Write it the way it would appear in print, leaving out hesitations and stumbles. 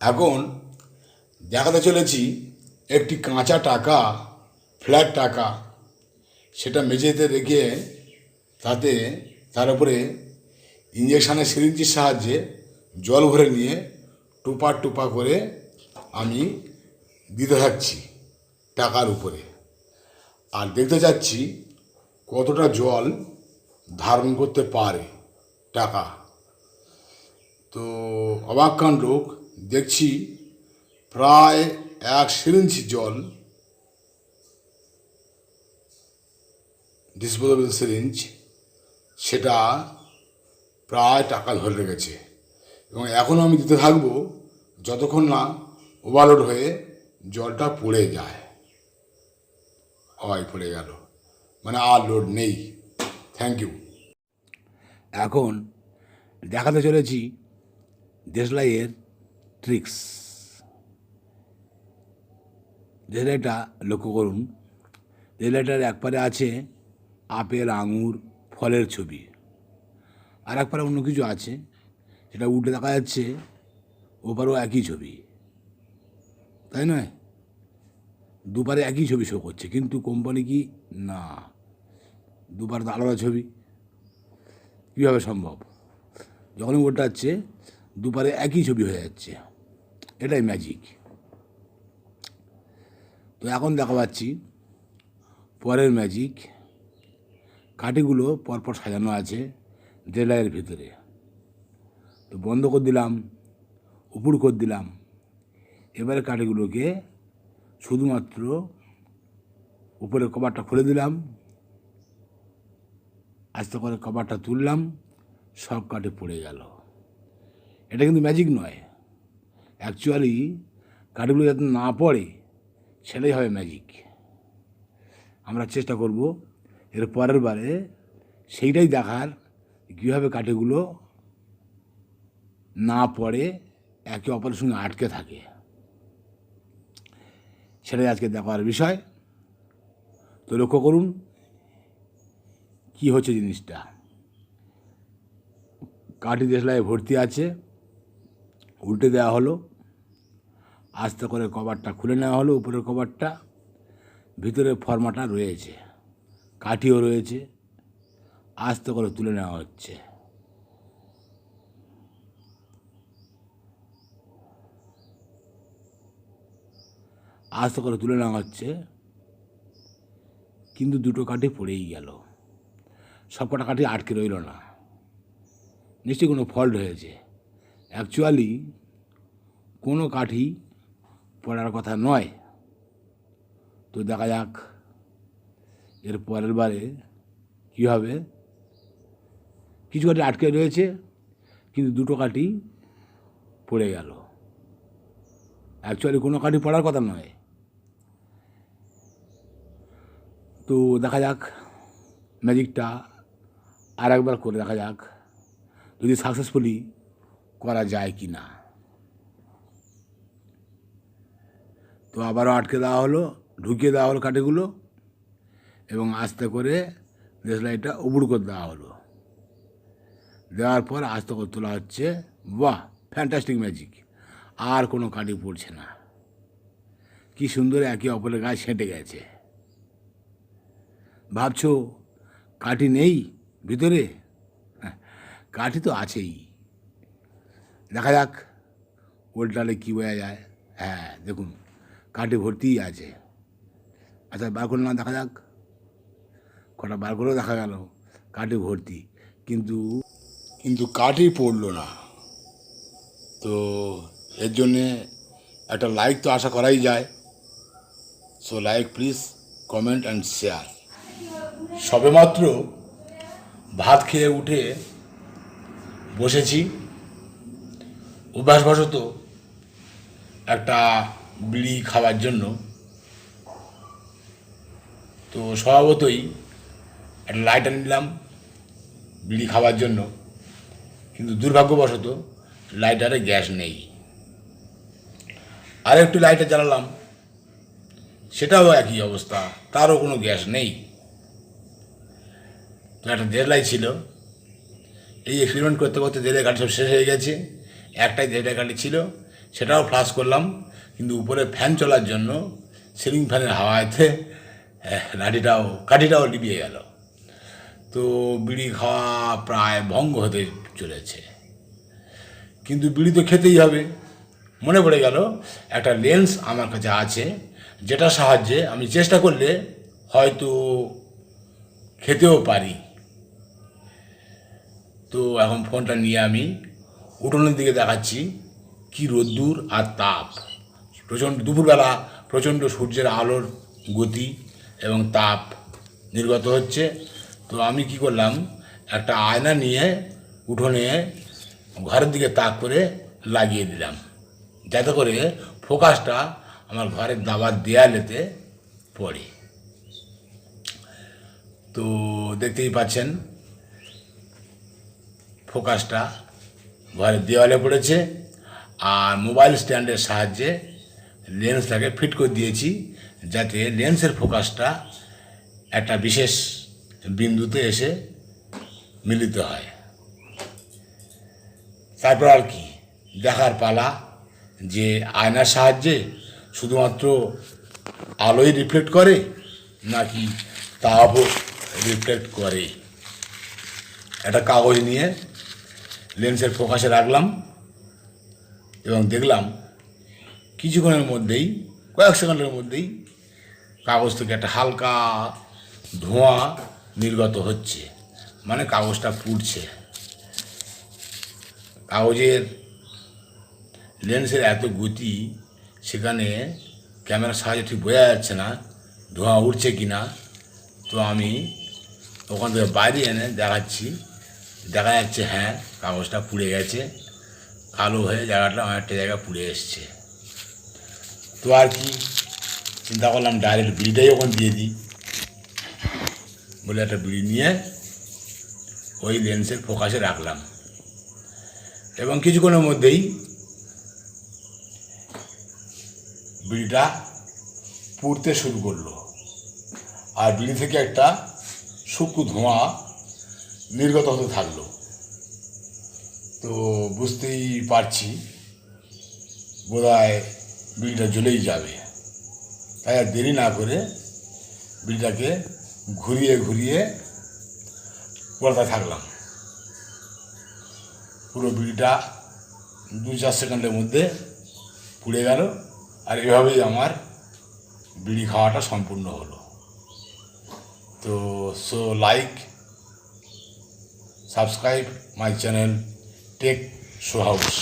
এখন দেখাতে চলেছি একটি কাঁচা টাকা, ফ্ল্যাট টাকা, সেটা মেঝেতে রেখে তার উপরে ইঞ্জেকশনের সিরিঞ্জের সাহায্যে জল ভরে নিয়ে টোপা টোপা করে আমি দিতে থাকছি টাকার উপরে। আর দেখতে চাচ্ছি কতটা জল ধারণ করতে পারে টাকা। তো অবাক কাণ্ড, দেখছি প্রায় 1 সিরিঞ্জ জল, ডিসপোজেবল সিরিঞ্জ, সেটা প্রায় টাকা ধরে রেখেছে। এবং এখনও আমি দিতে থাকবো যতক্ষণ না ওভারলোড হয়ে জলটা পড়ে যায়। পড়ে গেল, মানে আর লোড নেই। Thank you. এখন দেখাতে চলেছি দেশলাইয়ের ট্রিক্স। দেশলাইটা লক্ষ্য করুন, দেশলাইটার একপারে আছে আপেল, আঙুর, ফলের ছবি, আর একপারে অন্য কিছু আছে, সেটা উল্টে দেখা যাচ্ছে ওপারেও একই ছবি, তাই নয়? দুপারে একই ছবি শো করছে, কিন্তু কোম্পানি কি না, দুপারে তো আলাদা ছবি। কীভাবে সম্ভব? যখনই ওঠাচ্ছে দুপারে একই ছবি হয়ে যাচ্ছে, এটাই ম্যাজিক। তো এখন দেখা পাচ্ছি পরের ম্যাজিক। কাঠিগুলো পরপর সাজানো আছে দেশলাইয়ের ভিতরে। তো বন্ধ করে দিলাম, উপর করে দিলাম। এবারে কাঠিগুলোকে শুধুমাত্র উপরের কভারটা খুলে দিলাম, আস্তে করে কভারটা তুললাম, সব কাঠি পড়ে গেল। এটা কিন্তু ম্যাজিক নয়, অ্যাকচুয়ালি কাঠিগুলো যাতে না পড়ে সেটাই হবে ম্যাজিক। আমরা চেষ্টা করব এর পরের বারে সেইটাই দেখার, কীভাবে কাঠিগুলো না পড়ে একে অপরের সঙ্গে আটকে থাকে, সেটাই আজকে দেখার বিষয়। তো লক্ষ্য করুন কী হচ্ছে জিনিসটা। কাঠি দেশলাই ভর্তি আছে, উল্টে দেওয়া হলো, আস্তে করে কভারটা খুলে নেওয়া হলো, উপরের কভারটা, ভিতরে ফর্মাটা রয়েছে, কাঠিও রয়েছে, আস্তে করে তুলে নেওয়া হচ্ছে। আস্তে করে তুলে নেওয়া হচ্ছে, কিন্তু দুটো কাঠি পড়েই গেল। সব কটা কাঠি আটকে রইল না, নিশ্চয়ই কোনো ফল্ট হয়েছে। অ্যাকচুয়ালি কোনো কাঠি পড়ার কথা নয়। তো দেখা যাক এর পরের বারে কী হবে। কিছু কাঠি আটকে রয়েছে, কিন্তু দুটো কাঠি পড়ে গেল। অ্যাকচুয়ালি কোনো কাঠি পড়ার কথা নয়। তো দেখা যাক ম্যাজিকটা আর একবার করে দেখা যাক যদি সাকসেসফুলি করা যায় কি না। তো আবারও আটকে দেওয়া হলো, ঢুকিয়ে দেওয়া হলো কাঠিগুলো, এবং আস্তে করে দেশলাইটা উবুড় করে দেওয়া হলো। দেওয়ার পর আস্তে করে তোলা হচ্ছে। বাহ, ফ্যান্টাস্টিক ম্যাজিক! আর কোনো কাঠি পড়ছে না। কি সুন্দর একে অপরের গায়ে সেঁটে গেছে। ভাবছো কাঠি নেই ভিতরে? কাঠি তো আছেই। দেখা যাক উল্টালে কী বোঝা যায়। হ্যাঁ, দেখুন কাঠি ভর্তিই আছে। আচ্ছা, বার করলে না, দেখা যাক। কটা বার করেও দেখা গেল কাঠি ভর্তি, কিন্তু কাঠই পড়লো না। তো এর জন্যে একটা লাইক তো আশা করাই যায়। So like please, comment and share. সবেমাত্র ভাত খেয়ে উঠে বসেছি, অভ্যাসবশত একটা বিড়ি খাওয়ার জন্য। তো স্বভাবতই একটা লাইটার নিলাম বিড়ি খাওয়ার জন্য, কিন্তু দুর্ভাগ্যবশত লাইটারে গ্যাস নেই। আর একটু লাইটার জ্বালালাম, সেটাও একই অবস্থা, তারও কোনো গ্যাস নেই। তো একটা দেশলাই ছিল, এই এক্সপেরিমেন্ট করতে করতে দেড়ের কাঠি সব শেষ হয়ে গেছে। একটাই দেড়ের কাঠি ছিল, সেটাও ফ্লাশ করলাম, কিন্তু উপরে ফ্যান চলার জন্য সিলিং ফ্যানের হাওয়াতে কাঠিটাও লিবিয়ে গেল। তো বিড়ি খাওয়া প্রায় ভঙ্গ হতে চলেছে, কিন্তু বিড়ি তো খেতেই হবে। মনে পড়ে গেল একটা লেন্স আমার কাছে আছে, যেটা সাহায্যে আমি চেষ্টা করলে হয়তো খেতেও পারি। তো এখন ফোনটা নিয়ে আমি উঠোনের দিকে দেখাচ্ছি, কি রোদ্দুর আর তাপ, প্রচণ্ড দুপুরবেলা প্রচণ্ড সূর্যের আলোর গতি এবং তাপ নির্গত হচ্ছে। তো আমি কি করলাম, একটা আয়না নিয়ে উঠোনে ঘরের দিকে তাক করে লাগিয়ে দিলাম, যাতে করে ফোকাসটা আমার ঘরের দাবার দেয়ালেতে পড়ে। তো দেখতেই পাচ্ছেন ফোকাসটা ঘরের দেওয়ালে পড়েছে, আর মোবাইল স্ট্যান্ডের সাহায্যে লেন্সটাকে ফিট করে দিয়েছি, যাতে লেন্সের ফোকাসটা একটা বিশেষ বিন্দুতে এসে মিলিত হয়। তারপর আর কি, দেখার পালা যে আয়নার সাহায্যে শুধুমাত্র আলোই রিফ্লেক্ট করে নাকি তাপও রিফ্লেক্ট করে। একটা কাগজ নিয়ে লেন্সের ফোকাসে রাখলাম এবং দেখলাম কিছুক্ষণের মধ্যেই, কয়েক সেকেন্ডের মধ্যেই কাগজ থেকে একটা হালকা ধোঁয়া নির্গত হচ্ছে, মানে কাগজটা পুড়ছে। কাগজের লেন্সের এত গতি, সেখানে ক্যামেরার সাহায্যে ঠিক বোঝা যাচ্ছে না ধোঁয়া উঠছে কি না। তো আমি ওখান থেকে বাইরে এনে দেখাচ্ছি, দেখা যাচ্ছে হ্যাঁ কাগজটা পুড়ে গেছে, কালো হয়ে জায়গাটা অনেকটা জায়গা পুড়ে এসছে। তো আর কি, চিন্তা করলাম ডাইরেক্ট বিড়িটাই ওখানে দিয়ে দিই বলে একটা বিড়ি নিয়ে ওই লেন্সের ফোকাসে রাখলাম, এবং কিছুক্ষণের মধ্যেই বিড়িটা পুড়তে শুরু করলো, আর বিড়ি থেকে একটা শুকনো ধোঁয়া নির্গত হতে থাকলো। তো বুঝতেই পারছি বোধহয় বিড়িটা জ্বলেই যাবে, তাই আর দেরি না করে বিড়িটাকে ঘুরিয়ে ঘুরিয়ে পড়তে থাকলাম। পুরো বিড়িটা 2-4 সেকেন্ডের মধ্যে পুড়ে গেল, আর এভাবেই আমার বিড়ি খাওয়াটা সম্পূর্ণ হলো। তো like, subscribe my channel tech show house.